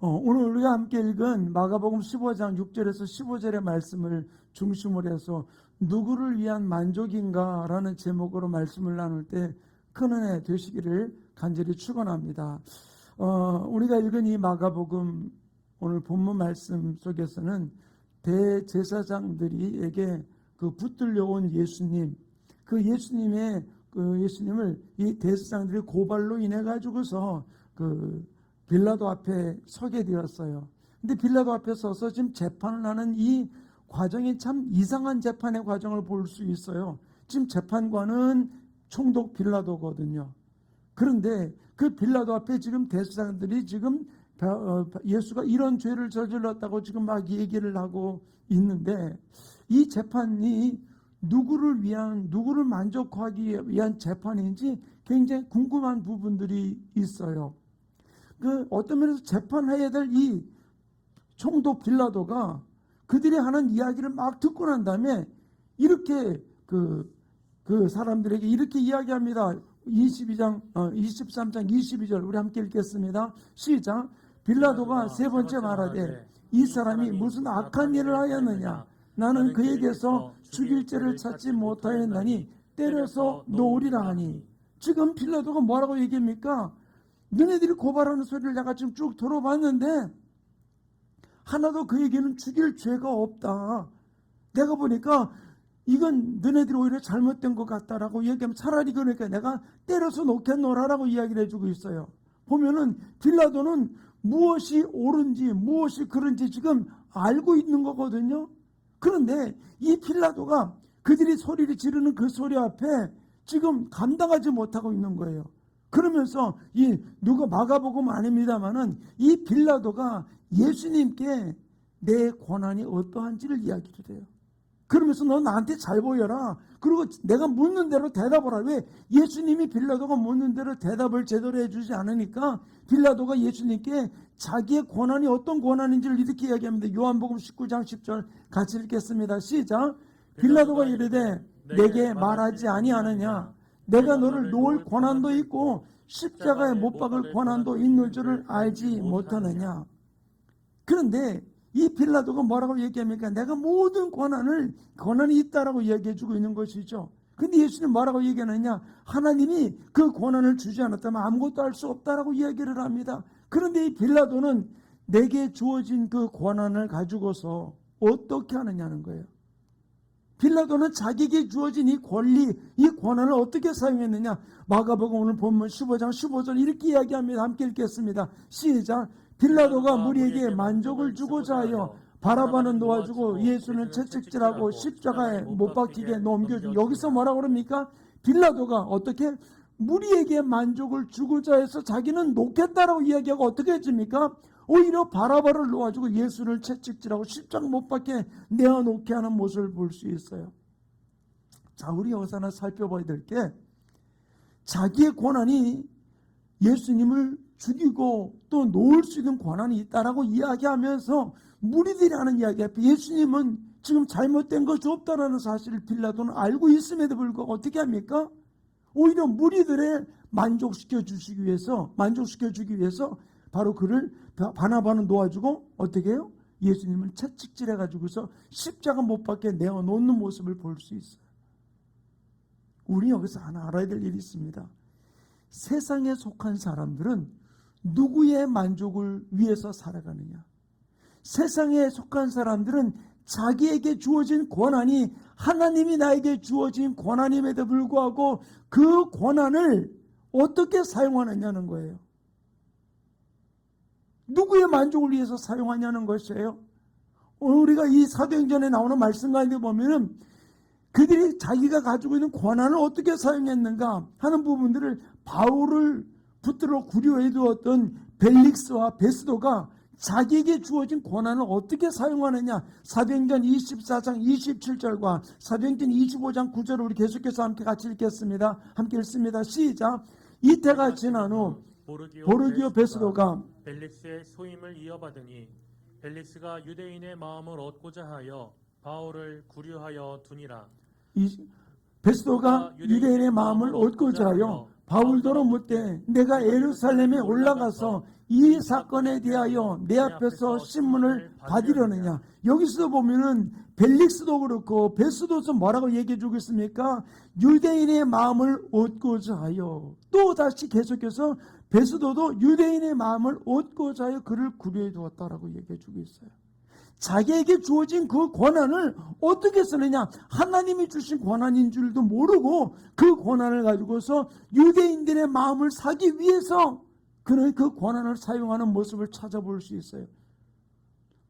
오늘 우리가 함께 읽은 마가복음 15장 6절에서 15절의 말씀을 중심으로 해서 누구를 위한 만족인가 라는 제목으로 말씀을 나눌 때 큰 은혜 되시기를 간절히 축원합니다. 우리가 읽은 이 마가복음 오늘 본문 말씀 속에서는 대제사장들이에게 그 붙들려 온 예수님, 그 예수님을 이 대제사장들이 고발로 인해 가지고서 그 빌라도 앞에 서게 되었어요. 근데 빌라도 앞에 서서 지금 재판을 하는 이 과정이 참 이상한 재판의 과정을 볼 수 있어요. 지금 재판관은 총독 빌라도거든요. 그런데 그 빌라도 앞에 지금 대제사장들이 지금 예수가 이런 죄를 저질렀다고 지금 막 얘기를 하고 있는데, 이 재판이 누구를 만족하기 위한 재판인지 굉장히 궁금한 부분들이 있어요. 어떤 면에서 재판해야 될 이 총독 빌라도가 그들이 하는 이야기를 막 듣고 난 다음에 이렇게 그 사람들에게 이렇게 이야기합니다. 23장 22절 우리 함께 읽겠습니다. 시작. 빌라도가 세 번째 말하되 이 사람이 무슨 악한 일을 하였느냐? 나는 그에게서 죽일 죄를 찾지 못하였나니 때려서 놓으리라 하니. 지금 빌라도가 뭐라고 얘기합니까? 너네들이 고발하는 소리를 내가 지금 쭉 들어봤는데 하나도 그에게는 죽일 죄가 없다. 내가 보니까 이건 너네들이 오히려 잘못된 것 같다라고 얘기하면 차라리 그러니까 내가 때려서 놓겠노라라고 이야기를 해주고 있어요. 보면은 빌라도는 무엇이 옳은지 무엇이 그른지 지금 알고 있는 거거든요. 그런데 이 빌라도가 그들이 소리를 지르는 그 소리 앞에 지금 감당하지 못하고 있는 거예요. 그러면서 누가 마가복음 아닙니다만은 이 빌라도가 예수님께 내 권한이 어떠한지를 이야기를 해요. 그러면서 너 나한테 잘 보여라. 그리고 내가 묻는 대로 대답을 하라. 왜? 예수님이 빌라도가 묻는 대로 대답을 제대로 해주지 않으니까 빌라도가 예수님께 자기의 권한이 어떤 권한인지를 이렇게 이야기합니다. 요한복음 19장 10절 같이 읽겠습니다. 시작. 빌라도가 이르되 내게 말하지 아니하느냐? 내가 너를 놓을 권한도 있고 십자가에 못 박을 권한도 있는 줄을 알지 못하느냐? 그런데 이 빌라도가 뭐라고 얘기합니까? 내가 모든 권한이 있다라고 이야기해주고 있는 것이죠. 근데 예수님 뭐라고 얘기하느냐? 하나님이 그 권한을 주지 않았다면 아무것도 할 수 없다라고 이야기를 합니다. 그런데 이 빌라도는 내게 주어진 그 권한을 가지고서 어떻게 하느냐는 거예요. 빌라도는 자기에게 주어진 이 권리, 이 권한을 어떻게 사용했느냐? 마가복음 오늘 본문 15장 15절 이렇게 이야기합니다. 함께 읽겠습니다. 시작. 빌라도가 무리에게 만족을 주고자 하여 바라바는 놓아주고 예수는 채찍질하고 십자가에 못 박히게 넘겨주고. 여기서 뭐라고 그럽니까? 빌라도가 어떻게 무리에게 만족을 주고자 해서 자기는 놓겠다라고 이야기하고 어떻게 해줍니까? 오히려 바라바를 놓아주고 예수를 채찍질하고 십자가 못 박게 내어놓게 하는 모습을 볼 수 있어요. 자, 우리 여기서 하나 살펴봐야 될 게, 자기의 권한이 예수님을 죽이고 또 놓을 수 있는 권한이 있다라고 이야기하면서 무리들이 하는 이야기 앞에 예수님은 지금 잘못된 것이 없다라는 사실을 빌라도는 알고 있음에도 불구하고 어떻게 합니까? 오히려 무리들을 만족시켜 주기 위해서 바로 그를 바나바는 놓아주고 어떻게 해요? 예수님을 채찍질해 가지고서 십자가 못 박게 내어놓는 모습을 볼 수 있어요. 우리 여기서 하나 알아야 될 일이 있습니다. 세상에 속한 사람들은 누구의 만족을 위해서 살아가느냐? 세상에 속한 사람들은 자기에게 주어진 권한이 하나님이 나에게 주어진 권한임에도 불구하고 그 권한을 어떻게 사용하느냐는 거예요. 누구의 만족을 위해서 사용하냐는 것이에요. 오늘 우리가 이 사도행전에 나오는 말씀 가운데 보면은 그들이 자기가 가지고 있는 권한을 어떻게 사용했는가 하는 부분들을 바울을 붙들어 구려해 두었던 벨릭스와 베스도가 자기에게 주어진 권한을 어떻게 사용하느냐. 사도행전 24장 27절과 사도행전 25장 9절을 우리 계속해서 함께 같이 읽겠습니다. 함께 읽습니다. 시작. 이때가 지난 후 보르기오 베스도가 벨릭스의 소임을 이어받으니 벨릭스가 유대인의 마음을 얻고자 하여 바울을 구류하여 두니라. 베스도가 유대인의 마음을 얻고자 하여 바울더러 묻되 내가 예루살렘에 올라가서 이 사건에 대하여 내 앞에서 신문을 받으려느냐. 여기서 보면은 벨릭스도 그렇고 베스도서 뭐라고 얘기해 주고 있습니까? 유대인의 마음을 얻고자 하여, 또 다시 계속해서 베스도도 유대인의 마음을 얻고자 하여 그를 구려해 두었다라고 얘기해 주고 있어요. 자기에게 주어진 그 권한을 어떻게 쓰느냐? 하나님이 주신 권한인 줄도 모르고 그 권한을 가지고서 유대인들의 마음을 사기 위해서 그는 그 권한을 사용하는 모습을 찾아볼 수 있어요.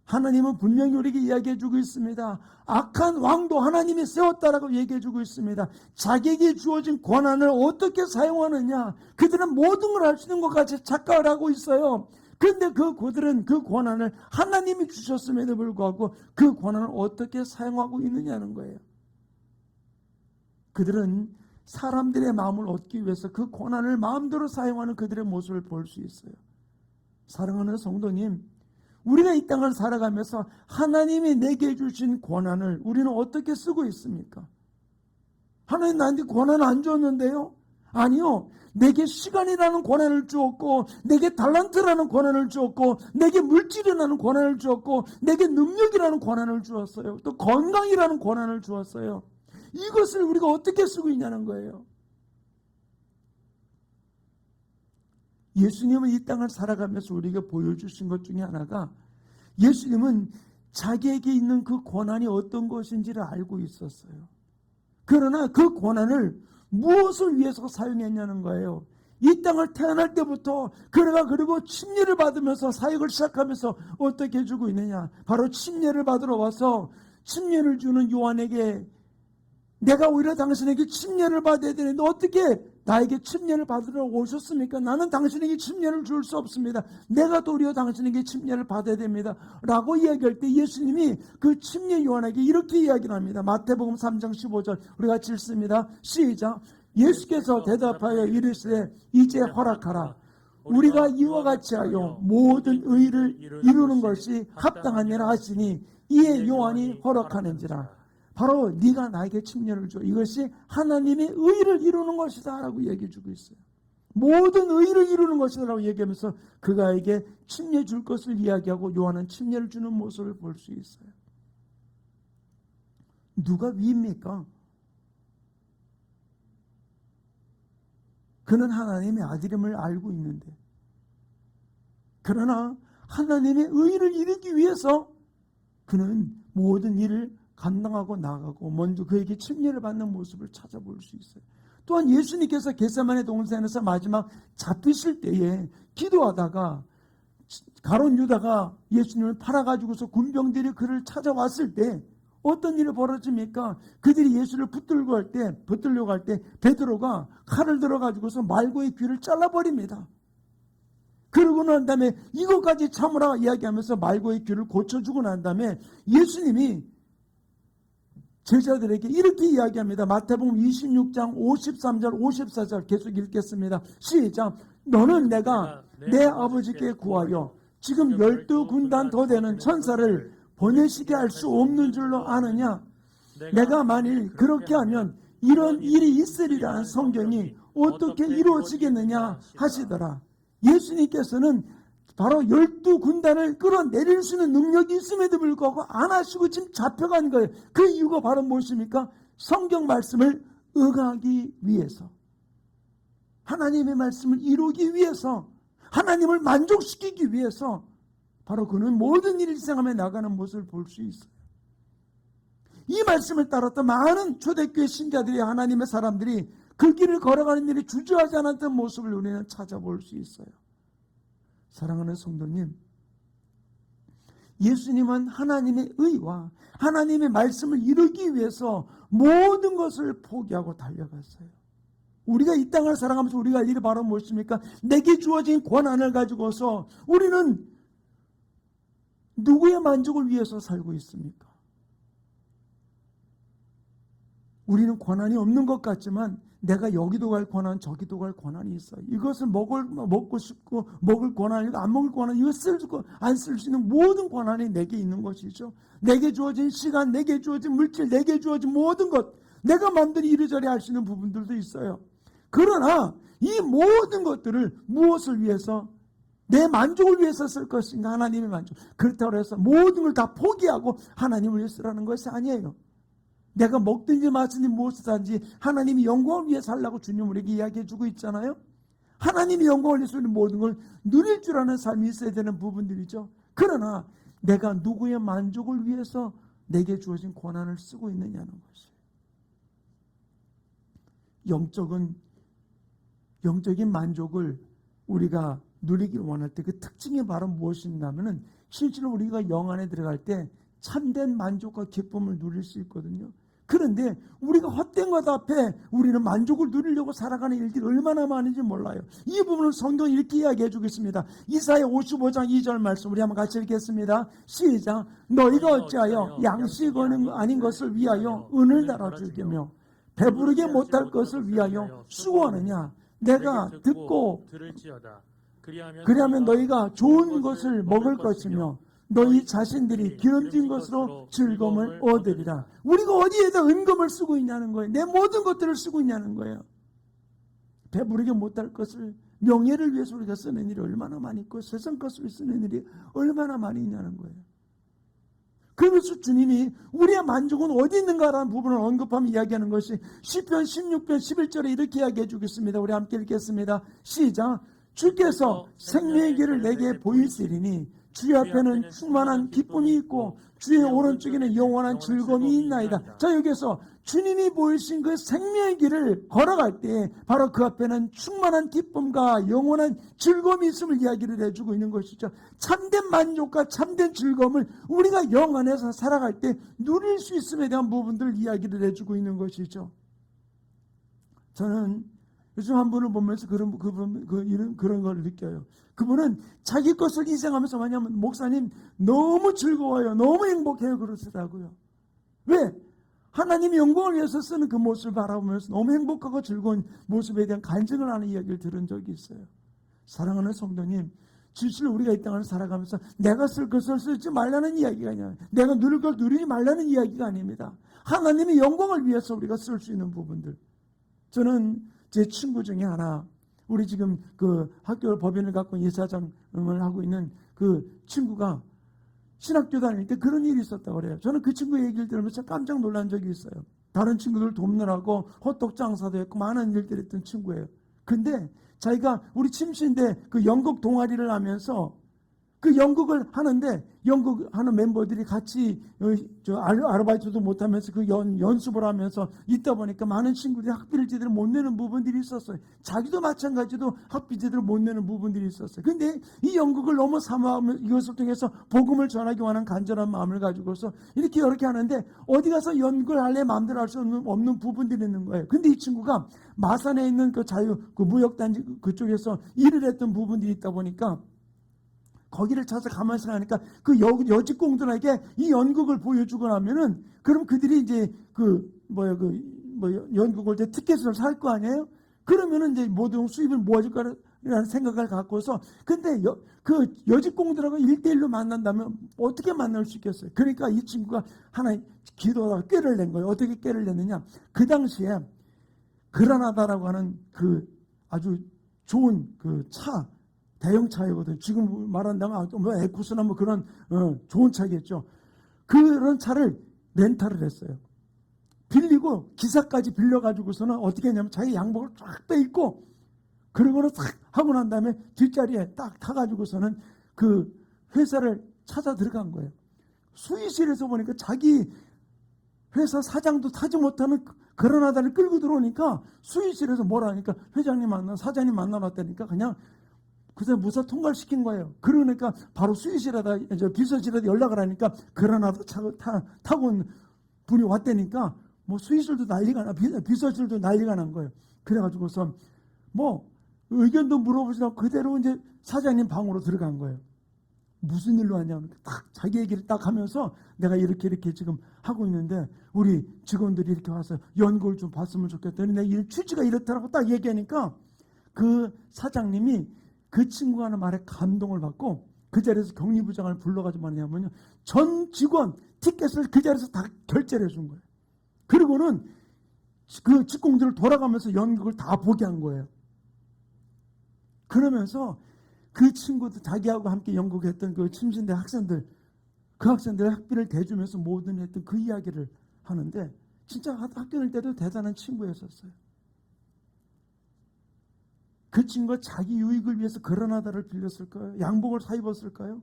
하나님은 분명히 우리에게 이야기해 주고 있습니다. 악한 왕도 하나님이 세웠다라고 얘기해 주고 있습니다. 자기에게 주어진 권한을 어떻게 사용하느냐? 그들은 모든 걸 할 수 있는 것 같이 착각을 하고 있어요. 그런데 그들은 그 권한을 하나님이 주셨음에도 불구하고 그 권한을 어떻게 사용하고 있느냐는 거예요. 그들은 사람들의 마음을 얻기 위해서 그 권한을 마음대로 사용하는 그들의 모습을 볼 수 있어요. 사랑하는 성도님, 우리가 이 땅을 살아가면서 하나님이 내게 주신 권한을 우리는 어떻게 쓰고 있습니까? 하나님 나한테 권한 안 줬는데요? 아니요. 내게 시간이라는 권한을 주었고, 내게 달란트라는 권한을 주었고, 내게 물질이라는 권한을 주었고, 내게 능력이라는 권한을 주었어요. 또 건강이라는 권한을 주었어요. 이것을 우리가 어떻게 쓰고 있냐는 거예요. 예수님은 이 땅을 살아가면서 우리에게 보여주신 것 중에 하나가, 예수님은 자기에게 있는 그 권한이 어떤 것인지를 알고 있었어요. 그러나 그 권한을 무엇을 위해서 사용했냐는 거예요. 이 땅을 태어날 때부터 그가 그리고 침례를 받으면서 사역을 시작하면서 어떻게 해주고 있느냐. 바로 침례를 받으러 와서 침례를 주는 요한에게 내가 오히려 당신에게 침례를 받아야 되는데 어떻게 나에게 침례를 받으러 오셨습니까? 나는 당신에게 침례를 줄 수 없습니다. 내가 도리어 당신에게 침례를 받아야 됩니다. 라고 이야기할 때 예수님이 그 침례 요한에게 이렇게 이야기를 합니다. 마태복음 3장 15절 우리 같이 읽습니다. 시작. 예수께서 대답하여 이르시되 이제 허락하라. 우리가 이와 같이 하여 모든 의를 이루는 것이 합당하니라 하시니 이에 요한이 허락하는지라. 바로 네가 나에게 침례를 줘. 이것이 하나님의 의를 이루는 것이다 라고 얘기해 주고 있어요. 모든 의를 이루는 것이다 라고 얘기하면서 그가에게 침례 줄 것을 이야기하고 요한은 침례를 주는 모습을 볼 수 있어요. 누가 위입니까? 그는 하나님의 아들임을 알고 있는데, 그러나 하나님의 의를 이루기 위해서 그는 모든 일을 감당하고 나가고 먼저 그에게 침례를 받는 모습을 찾아볼 수 있어요. 또한 예수님께서 겟세마네 동산에서 마지막 잡히실 때에 기도하다가 가룟 유다가 예수님을 팔아가지고서 군병들이 그를 찾아왔을 때 어떤 일이 벌어집니까? 그들이 예수를 붙들려고 할 때 베드로가 칼을 들어가지고서 말고의 귀를 잘라버립니다. 그러고 난 다음에 이것까지 참으라 이야기하면서 말고의 귀를 고쳐주고 난 다음에 예수님이 제자들에게 이렇게 이야기합니다. 마태복음 26장 53절 54절 계속 읽겠습니다. 시작. 너는 내가 내 아버지께 구하여 지금 12군단 더 되는 천사를 보내시게 할 수 없는 줄로 아느냐? 내가 만일 그렇게 하면 이런 일이 있으리라는 성경이 어떻게 이루어지겠느냐 하시더라. 예수님께서는 바로 12군단을 끌어내릴 수 있는 능력이 있음에도 불구하고 안 하시고 지금 잡혀간 거예요. 그 이유가 바로 무엇입니까? 성경 말씀을 응하기 위해서, 하나님의 말씀을 이루기 위해서, 하나님을 만족시키기 위해서 바로 그는 모든 일을 희생하며 나가는 모습을 볼 수 있어요. 이 말씀을 따랐던 많은 초대교회 신자들이, 하나님의 사람들이 그 길을 걸어가는 일이 주저하지 않았던 모습을 우리는 찾아볼 수 있어요. 사랑하는 성도님, 예수님은 하나님의 의와 하나님의 말씀을 이루기 위해서 모든 것을 포기하고 달려갔어요. 우리가 이 땅을 살아가면서 우리가 할 일이 바로 무엇입니까? 내게 주어진 권한을 가지고서 우리는 누구의 만족을 위해서 살고 있습니까? 우리는 권한이 없는 것 같지만 내가 여기도 갈 권한, 저기도 갈 권한이 있어요. 이것을 먹고 싶고 먹을 권한, 이거 안 먹을 권한, 이거 안 쓸 수 있는 모든 권한이 내게 있는 것이죠. 내게 주어진 시간, 내게 주어진 물질, 내게 주어진 모든 것, 내가 마음대로 이리저리 할 수 있는 부분들도 있어요. 그러나 이 모든 것들을 무엇을 위해서? 내 만족을 위해서 쓸 것인가? 하나님의 만족. 그렇다고 해서 모든 걸 다 포기하고 하나님을 위해 쓰라는 것이 아니에요. 내가 먹든지 마시든지 무엇을 하든지 하나님이 영광을 위해 살라고 주님 우리에게 이야기해 주고 있잖아요. 하나님이 영광을 위해서 모든 걸 누릴 줄 아는 삶이 있어야 되는 부분들이죠. 그러나 내가 누구의 만족을 위해서 내게 주어진 권한을 쓰고 있느냐는 것이에요. 영적인 만족을 우리가 누리기를 원할 때 그 특징이 바로 무엇이냐면은 실제로 우리가 영 안에 들어갈 때 참된 만족과 기쁨을 누릴 수 있거든요. 그런데 우리가 헛된 것 앞에 우리는 만족을 누리려고 살아가는 일들이 얼마나 많은지 몰라요. 이 부분을 성경이 이렇게 이야기해 주겠습니다. 이사야 55장 2절 말씀 우리 한번 같이 읽겠습니다. 시작. 너희가 어찌하여 양식 아닌 것을 위하여 은을 달아 즐기며 배부르게 못할 것을 위하여 수고하느냐. 내가 듣고 들을지어다. 그리하면 너희가 좋은 것을 먹을 것이며 너희 자신들이 기름진 것으로 즐거움을 얻으리라. 우리가 어디에다 은금을 쓰고 있냐는 거예요. 내 모든 것들을 쓰고 있냐는 거예요. 배부르게 못할 것을 명예를 위해서 우리가 쓰는 일이 얼마나 많이 있고 세상 것을 쓰는 일이 얼마나 많이 있냐는 거예요. 그러면서 주님이 우리의 만족은 어디 있는가라는 부분을 언급하며 이야기하는 것이 시편 16편 11절에 이렇게 이야기해 주겠습니다. 우리 함께 읽겠습니다. 시작. 주께서 생명의 길을 내게 보이시리니 주의 앞에는 충만한 기쁨이 있고 주의 오른쪽에는 영원한 즐거움이 있나이다. 자, 여기서 주님이 보이신 그 생명의 길을 걸어갈 때 바로 그 앞에는 충만한 기쁨과 영원한 즐거움이 있음을 이야기를 해주고 있는 것이죠. 참된 만족과 참된 즐거움을 우리가 영 안에서 살아갈 때 누릴 수 있음에 대한 부분들을 이야기를 해주고 있는 것이죠. 저는 요즘 한 분을 보면서 그런 걸 느껴요. 그분은 자기 것을 희생하면서 뭐냐면 목사님 너무 즐거워요. 너무 행복해요. 그러시더라고요. 왜? 하나님이 영광을 위해서 쓰는 그 모습을 바라보면서 너무 행복하고 즐거운 모습에 대한 간증을 하는 이야기를 들은 적이 있어요. 사랑하는 성도님, 실제로 우리가 이 땅을 살아가면서 내가 쓸 것을 쓰지 말라는 이야기가 아니라 내가 누릴 걸 누리지 말라는 이야기가 아닙니다. 하나님의 영광을 위해서 우리가 쓸 수 있는 부분들. 저는 제 친구 중에 하나, 우리 지금 그 학교 법인을 갖고 이사장을 하고 있는 그 친구가 신학교 다닐 때 그런 일이 있었다고 그래요. 저는 그 친구 얘기를 들으면서 깜짝 놀란 적이 있어요. 다른 친구들 돕느라고 호떡 장사도 했고 많은 일들을 했던 친구예요. 근데 자기가 우리 침시인데 그 연극 동아리를 하면서 그 연극을 하는데 연극하는 멤버들이 같이 아르바이트도 못하면서 그 연습을 하면서 있다 보니까 많은 친구들이 학비를 제대로 못 내는 부분들이 있었어요. 자기도 마찬가지로 학비 제대로 못 내는 부분들이 있었어요. 근데 이 연극을 너무 사모하면 이것을 통해서 복음을 전하기 원하는 간절한 마음을 가지고서 이렇게 하는데 어디 가서 연극을 할래 마음대로 할 수 없는 부분들이 있는 거예요. 근데 이 친구가 마산에 있는 그 무역단지 그쪽에서 일을 했던 부분들이 있다 보니까 거기를 찾아 가만히 하니까 그 여직공들에게 이 연극을 보여주고 나면은 그럼 그들이 이제 연극을 이제 티켓을 살 거 아니에요? 그러면은 이제 모든 수입을 모아줄 거라는 생각을 갖고서 근데 그 여직공들하고 1대1로 만난다면 어떻게 만날 수 있겠어요? 그러니까 이 친구가 하나 기도하다가 꾀를 낸 거예요. 어떻게 꾀를 냈느냐? 그 당시에 그라나다라고 하는 그 아주 좋은 그 차 대형 차이거든요. 지금 말한다면 에쿠스나 뭐 그런 좋은 차겠죠. 그런 차를 렌탈을 했어요. 빌리고 기사까지 빌려가지고서는 어떻게 했냐면 자기 양복을 쫙 빼입고 그러고는 탁 하고 난 다음에 뒷자리에 딱 타가지고서는 그 회사를 찾아 들어간 거예요. 수의실에서 보니까 자기 회사 사장도 타지 못하는 그라나다를 끌고 들어오니까 수의실에서 뭐라 하니까 사장님 만나러 왔다니까 그냥 그래서 무사 통과시킨 거예요. 그러니까 바로 수의실에다 비서실에다 연락을 하니까 그라나다 타고 온 분이 왔다니까 뭐 수의실도 난리가 나 비서실도 난리가 난 거예요. 그래가지고서 뭐 의견도 물어보지 않고 그대로 이제 사장님 방으로 들어간 거예요. 무슨 일로 왔냐면 딱 자기 얘기를 딱 하면서 내가 이렇게 지금 하고 있는데 우리 직원들이 이렇게 와서 연구를 좀 봤으면 좋겠다니 내 일 취지가 이렇더라고 딱 얘기하니까 그 사장님이 그 친구가 하는 말에 감동을 받고 그 자리에서 격리부장을 불러가지고 뭐냐면요. 전 직원 티켓을 그 자리에서 다 결제를 해준 거예요. 그리고는 그 직공들을 돌아가면서 연극을 다 보게 한 거예요. 그러면서 그 친구들, 자기하고 함께 연극했던 그 침신대 학생들, 그 학생들의 학비를 대주면서 모든 했던 그 이야기를 하는데 진짜 학교 다닐 때도 대단한 친구였었어요. 그 친구가 자기 유익을 위해서 그런 하다를 빌렸을까요? 양복을 사 입었을까요?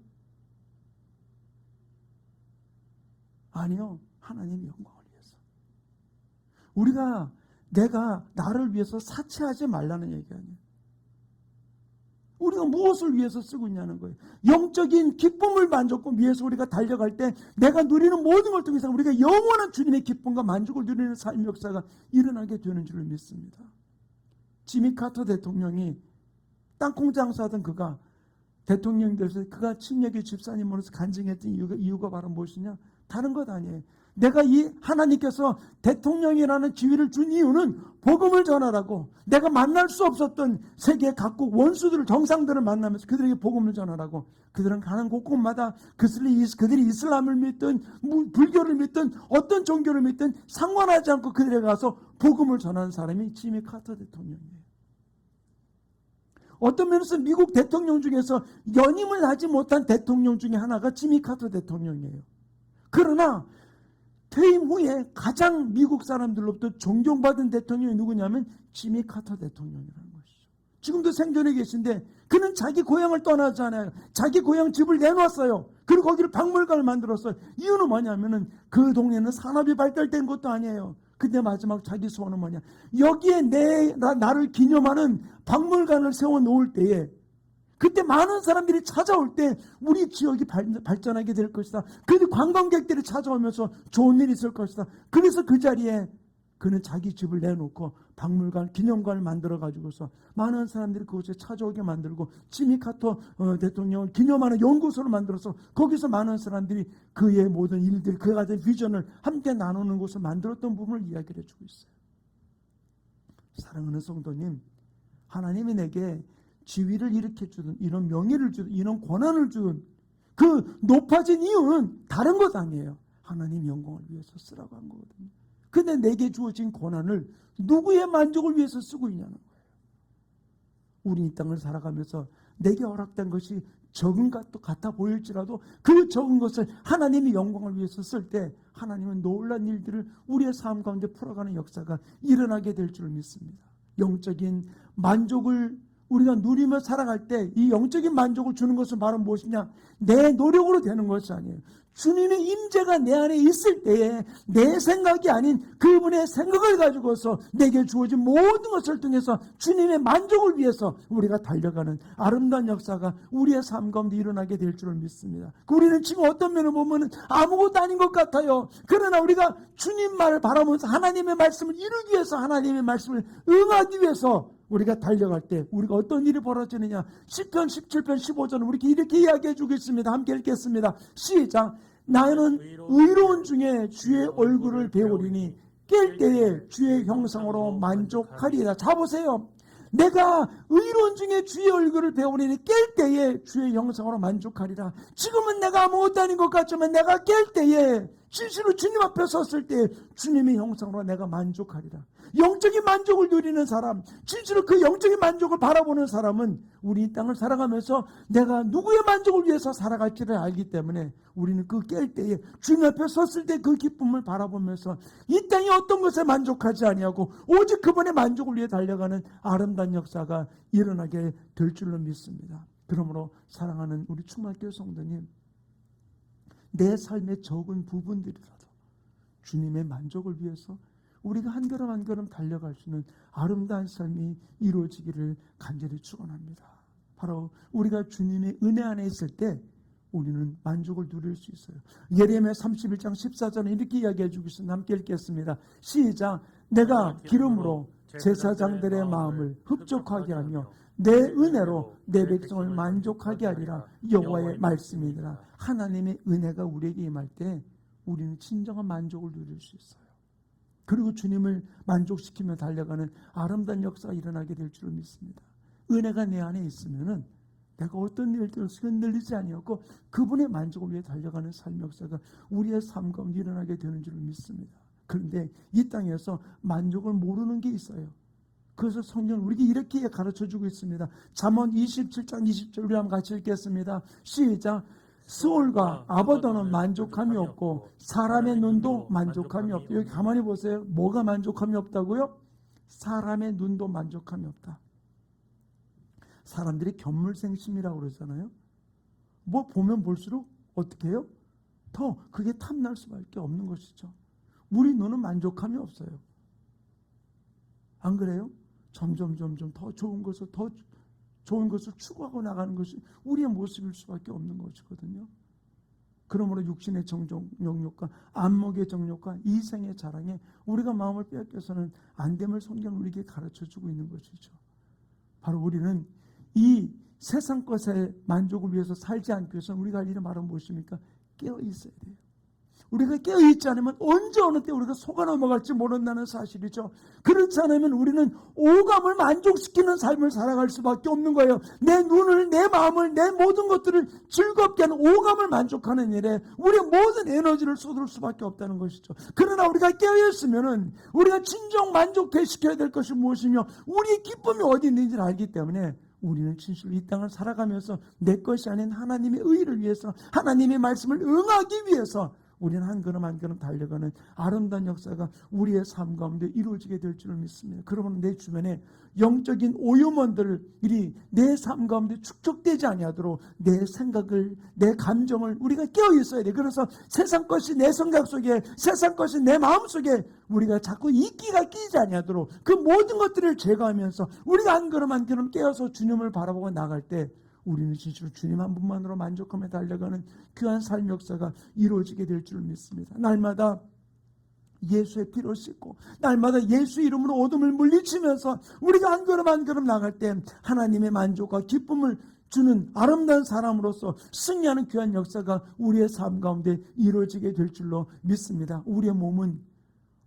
아니요. 하나님의 영광을 위해서. 우리가 내가 나를 위해서 사치하지 말라는 얘기 아니에요. 우리가 무엇을 위해서 쓰고 있냐는 거예요. 영적인 기쁨을 만족을 위해서 우리가 달려갈 때 내가 누리는 모든 걸 통해서 우리가 영원한 주님의 기쁨과 만족을 누리는 삶의 역사가 일어나게 되는 줄을 믿습니다. 지미 카터 대통령이 땅콩 장사하던 그가 대통령이 돼서 그가 침례교 집사님으로서 간증했던 이유가 바로 무엇이냐? 다른 것 아니에요. 내가 이 하나님께서 대통령이라는 지위를 준 이유는 복음을 전하라고, 내가 만날 수 없었던 세계 각국 원수들을, 정상들을 만나면서 그들에게 복음을 전하라고, 그들은 가는 곳곳마다 그들이 이슬람을 믿든 불교를 믿든 어떤 종교를 믿든 상관하지 않고 그들에게 가서 복음을 전하는 사람이 지미 카터 대통령이에요. 어떤 면에서 미국 대통령 중에서 연임을 하지 못한 대통령 중에 하나가 지미 카터 대통령이에요. 그러나 퇴임 후에 가장 미국 사람들로부터 존경받은 대통령이 누구냐면 지미 카터 대통령이라는 것이죠. 지금도 생존해 계신데 그는 자기 고향을 떠나지 않아요. 자기 고향 집을 내놨어요. 그리고 거기를 박물관을 만들었어요. 이유는 뭐냐면은 그 동네는 산업이 발달된 것도 아니에요. 근데 마지막 자기 소원은 뭐냐? 여기에 나를 기념하는 박물관을 세워 놓을 때에 그때 많은 사람들이 찾아올 때 우리 지역이 발전하게 될 것이다. 그 관광객들이 찾아오면서 좋은 일이 있을 것이다. 그래서 그 자리에 그는 자기 집을 내놓고 박물관, 기념관을 만들어가지고서 많은 사람들이 그곳에 찾아오게 만들고 지미 카터 대통령을 기념하는 연구소를 만들어서 거기서 많은 사람들이 그의 모든 일들, 그가 가진 비전을 함께 나누는 곳을 만들었던 부분을 이야기를 해주고 있어요. 사랑하는 성도님, 하나님이 내게 지위를 일으켜주든 이런 명예를 주든 이런 권한을 주든 그 높아진 이유는 다른 것 아니에요. 하나님 영광을 위해서 쓰라고 한 거거든요. 근데 내게 주어진 권한을 누구의 만족을 위해서 쓰고 있냐는 거예요. 우리 이 땅을 살아가면서 내게 허락된 것이 적은 것 같아 보일지라도 그 적은 것을 하나님의 영광을 위해서 쓸 때 하나님은 놀라운 일들을 우리의 삶 가운데 풀어가는 역사가 일어나게 될 줄 믿습니다. 영적인 만족을 우리가 누리며 살아갈 때 이 영적인 만족을 주는 것은 바로 무엇이냐? 내 노력으로 되는 것이 아니에요. 주님의 임재가 내 안에 있을 때에 내 생각이 아닌 그분의 생각을 가지고서 내게 주어진 모든 것을 통해서 주님의 만족을 위해서 우리가 달려가는 아름다운 역사가 우리의 삶 가운데 일어나게 될 줄을 믿습니다. 우리는 지금 어떤 면을 보면 아무것도 아닌 것 같아요. 그러나 우리가 주님 말을 바라보면서 하나님의 말씀을 이루기 위해서 하나님의 말씀을 응하기 위해서 우리가 달려갈 때 우리가 어떤 일이 벌어지느냐? 시편 17편 15절은 우리 이렇게 이야기해 주겠습니다. 함께 읽겠습니다. 시작. 나는 의로운 중에 주의 얼굴을 배우리니 깰 때에 주의 형상으로 만족하리라. 자 보세요. 내가 의로운 중에 주의 얼굴을 배우리니 깰 때에 주의 형상으로 만족하리라. 지금은 내가 아무것도 아닌 것 같지만 내가 깰 때에 진실로 주님 앞에 섰을 때 주님의 형상으로 내가 만족하리라. 영적인 만족을 누리는 사람, 진실로 그 영적인 만족을 바라보는 사람은 우리 이 땅을 살아가면서 내가 누구의 만족을 위해서 살아갈지를 알기 때문에 우리는 그 깰 때에 주님 앞에 섰을 때 그 기쁨을 바라보면서 이 땅이 어떤 것에 만족하지 아니하고 오직 그분의 만족을 위해 달려가는 아름다운 역사가 일어나게 될 줄로 믿습니다. 그러므로 사랑하는 우리 충만교회 성도님, 내 삶의 적은 부분들이라도 주님의 만족을 위해서 우리가 한 걸음 한 걸음 달려갈 수 있는 아름다운 삶이 이루어지기를 간절히 축원합니다. 바로 우리가 주님의 은혜 안에 있을 때 우리는 만족을 누릴 수 있어요. 예레미야 31장 14절에 이렇게 이야기해 주고 있습니다. 함께 읽겠습니다. 시작. 내가 기름으로 제사장들의 마음을 흡족하게 하며 내 은혜로 내 백성을 만족하게 하리라. 여호와의 말씀이니라. 하나님의 은혜가 우리에게 임할 때 우리는 진정한 만족을 누릴 수 있어요. 그리고 주님을 만족시키며 달려가는 아름다운 역사가 일어나게 될 줄 믿습니다. 은혜가 내 안에 있으면은 내가 어떤 일들을 흔들리지 아니하고 그분의 만족을 위해 달려가는 삶의 역사가 우리의 삶 가운데 일어나게 되는 줄 믿습니다. 그런데 이 땅에서 만족을 모르는 게 있어요. 그래서 성경은 우리에게 이렇게 가르쳐주고 있습니다. 잠언 27장 20절 우리 한번 같이 읽겠습니다. 시작. 스올과 아버더는 만족함이 없고 사람의 눈도 만족함이 없다. 여기 가만히 보세요. 뭐가 만족함이 없다고요? 사람의 눈도 만족함이 없다. 사람들이 견물생심이라고 그러잖아요. 뭐 보면 볼수록 어떻게 해요? 더 그게 탐날 수밖에 없는 것이죠. 우리 눈은 만족함이 없어요. 안 그래요? 점점 더 좋은 것을 추구하고 나가는 것이 우리의 모습일 수밖에 없는 것이거든요. 그러므로 육신의 정욕과 안목의 정욕과 이생의 자랑에 우리가 마음을 빼앗겨서는 안 됨을 성경은 우리에게 가르쳐주고 있는 것이죠. 바로 우리는 이 세상 것의 만족을 위해서 살지 않기 위해서 우리가 할 일은 바로 무엇입니까? 깨어 있어야 돼요. 우리가 깨어있지 않으면 언제 어느 때 우리가 속아 넘어갈지 모른다는 사실이죠. 그렇지 않으면 우리는 오감을 만족시키는 삶을 살아갈 수밖에 없는 거예요. 내 눈을, 내 마음을, 내 모든 것들을 즐겁게 하는 오감을 만족하는 일에 우리의 모든 에너지를 쏟을 수밖에 없다는 것이죠. 그러나 우리가 깨어있으면 우리가 진정 만족시켜야 될 것이 무엇이며 우리의 기쁨이 어디 있는지를 알기 때문에 우리는 진실로 이 땅을 살아가면서 내 것이 아닌 하나님의 의를 위해서 하나님의 말씀을 응하기 위해서 우리는 한 걸음 한 걸음 달려가는 아름다운 역사가 우리의 삶 가운데 이루어지게 될 줄을 믿습니다. 그러면 내 주변에 영적인 오염원들이 내 삶 가운데 축적되지 아니하도록 내 생각을, 내 감정을 우리가 깨어 있어야 돼. 그래서 세상 것이 내 생각 속에, 세상 것이 내 마음 속에 우리가 자꾸 이끼가 끼지 아니하도록 그 모든 것들을 제거하면서 우리가 한 걸음 한 걸음 깨어서 주님을 바라보고 나갈 때 우리는 진실로 주님 한 분만으로 만족하며 달려가는 귀한 삶 역사가 이루어지게 될 줄 믿습니다. 날마다 예수의 피로 씻고 날마다 예수 이름으로 어둠을 물리치면서 우리가 한 걸음 한 걸음 나갈 때 하나님의 만족과 기쁨을 주는 아름다운 사람으로서 승리하는 귀한 역사가 우리의 삶 가운데 이루어지게 될 줄로 믿습니다. 우리의 몸은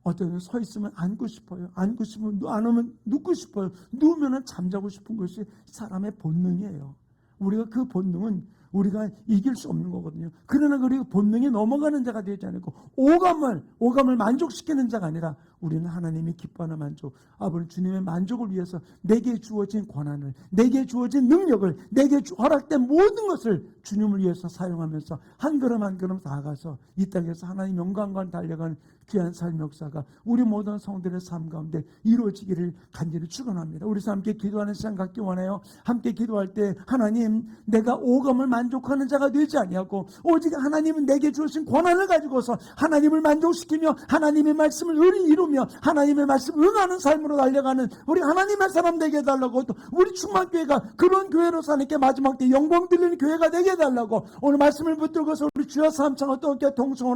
어떤 서 있으면 앉고 싶어요. 앉고 싶으면 안 오면 눕고 싶어요. 누우면 잠자고 싶은 것이 사람의 본능이에요. 우리가 그 본능은 우리가 이길 수 없는 거거든요. 그러나 그리고 본능에 넘어가는 자가 되지 않고 오감을 만족시키는 자가 아니라 우리는 하나님이 기뻐하는 만족, 아버지 주님의 만족을 위해서 내게 주어진 권한을, 내게 주어진 능력을, 내게 허락된 모든 것을 주님을 위해서 사용하면서 한 걸음 한 걸음 나아가서 이 땅에서 하나님 영광과 달려가는 귀한 삶 역사가 우리 모든 성도들의 삶 가운데 이루어지기를 간절히 축원합니다. 우리 함께 기도하는 시간 갖기 원해요. 함께 기도할 때 하나님, 내가 오감을 만족하는 자가 되지 아니하고 오직 하나님은 내게 주신 권한을 가지고서 하나님을 만족시키며 하나님의 말씀을 이루며 하나님의 말씀을 응하는 삶으로 달려가는 우리 하나님의 사람 되게 해달라고, 또 우리 충만교회가 그런 교회로 사니까 마지막 때 영광 들리는 교회가 되게 해달라고 오늘 말씀을 붙들고서 우리 주여 삼창을 또 함께 동성으로